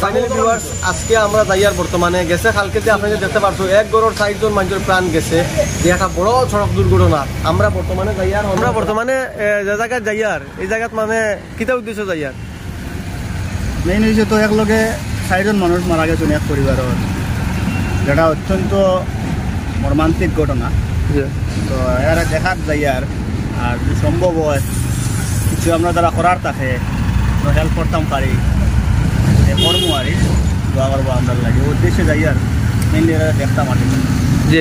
Finally viewers আজকে আমরা যাইয়ার বর্তমানে গেছে কালকে যে আপনারা দেখতে পারছো এক গড়ের 4 জন মানুষের প্রাণ গেছে যে একটা বড় সড়ক দুর্ঘটনা আমরা বর্তমানে যে জায়গায় যাইয়ার এই জায়গাত মানে কিতা উদ্দেশ্য যাইয়ার মেইন হয়েছে তো একলগে 4 জন মানুষ মারা গেছেন এক পরিবারের, যেটা অত্যন্ত মর্মান্তিক ঘটনা। তো এরা দেখাত যাইয়ার আর যদি সম্ভব হয় কিছু আমরা যারা করার থাকে তো হেল্প করতাম পারি কর্ম আর দোয়া করবো আমরা লাগে উদ্দেশ্যে যাইয়ার মেইনলি এরা দেখতাম আর জি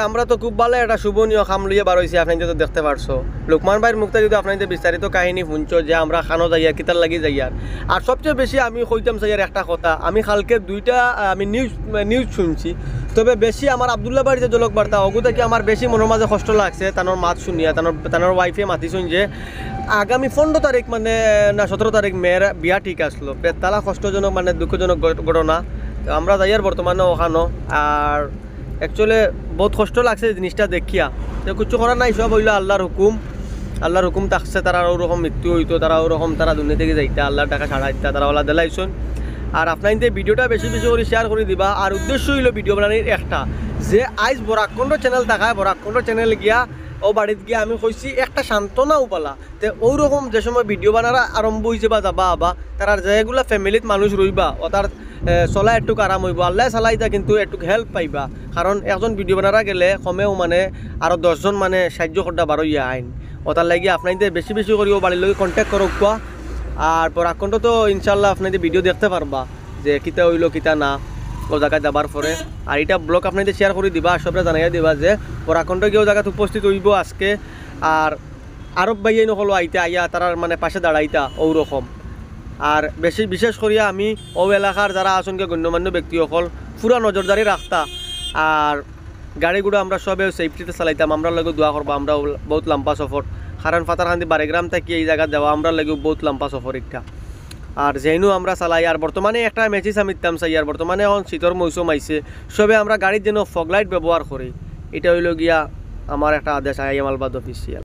আমরা তো খুব ভালো একটা শুভনীয় খাম লিয়ে বার হয়েছি। আপনি তো দেখতে পারছো লোকমান ভাইয়ের মুখটা যদি আপনাদের বিস্তারিত কাহিনী শুনছো যে আমরা খানো যাইয়ার কিতার লাগি যাইয়ার। আর সবচেয়ে বেশি আমি কইতাম যাইয়ার একটা কথা, আমি কালকে দুইটা আমি নিউজ শুনছি, তবে বেশি আমার আবদুল্লাহ বাড়িতে জলক বার্তা অগু থেকে আমার বেশি মনের মাঝে কষ্ট লাগছে তানোর মাত শুনিয়া তানোর ওয়াইফে মাতিছুন যে আগামী 15 তারিখ মানে না 17 তারিখ মেয়ের বিয়া ঠিক আসলো। তারা কষ্টজনক মানে দুঃখজনক ঘটনা আমরা যাইয়ার বর্তমানে ওখানো। আর অ্যাকচুয়ালি বহুত কষ্ট লাগছে জিনিসটা দেখিয়া, তো কিছু করার নাই, সব হইলো আল্লাহর হুকুম থাকছে। তারা ওরকম মৃত্যু হইতো, তারা ওরকম তারা দুনিয়া থেকে যাইতা, আল্লাহর টাকা ছাড়া দিতা, তারা ওলা দিলাইছুন। আর আপনার ভিডিওটা বেশি বেশি করে শেয়ার করে দিবা। আর উদ্দেশ্য হইল ভিডিও বানানোর একটা যে আইজ বরাককুণ্ড চ্যানেল থাকায় বরাককুণ্ড চ্যানেল গিয়া ও বাড়িতে গিয়া আমি কইছি একটা সান্ত্বনাও পালা তে ওরকম যে সময় ভিডিও বানারা আরম্ভ হয়েছে বা যাবা আবা তার যেগুলা ফ্যামিলিত মানুষ রইবা ও তার চলা একটু আরাম হইব, আল্লাহ চালাইতা কিন্তু একটু হেল্প পাইবা। কারণ একজন ভিডিও বানারা গেলে কমেও মানে আরও 10 জন মানে সাহায্য করতে বারোইয়া আইন ও তার লাগি আপনাদের বেশি বেশি করিও বাড়ির লগে কন্ট্যাক্ট করক কোয়া। আর বরাককুণ্ড তো ইনশাল্লাহ আপনাদের ভিডিও দেখতে পারবা যে কিতা হইলো কিতা না ও জায়গায় যাবার পরে। আর এটা ব্লগ আপনাদের শেয়ার করে দিবা, সবরা জানাইয়া দিবা যে বরাককুণ্ড গিয়েও জায়গাতে উপস্থিত হইব আজকে। আর আরব ভাইয়াই নকলো আইতে আইয়া তারার মানে পাশে দাঁড়াইতা ওরকম। আর বিশেষ করিয়া আমি ও এলাকার যারা আসনকে গণ্যমান্য ব্যক্তিসকল পুরা নজরদারি রাখতা আর গাড়ি গুড়া আমরা সবে সেফটিতে চালাইতাম। আমরা লাগে দোয়া করবো, আমরা বহুত লম্বা সফর, কারণ ফাতারকান্দি বারেগ্রাম থেকে এই জায়গা যাওয়া আমরা লাগে বহুত লম্বা সফর একটা। আর যেহেতু আমরা চালাই আর বর্তমানে একটা মেসেজ আমি দিতাম চাই আর বর্তমানে এখন শীতর মৌসুম আইছে, সবে আমরা গাড়ির যেন ফগলাইট ব্যবহার করি, এটা হইল গিয়া আমার একটা আদেশ আইএম আলবাদ অফিসিয়াল।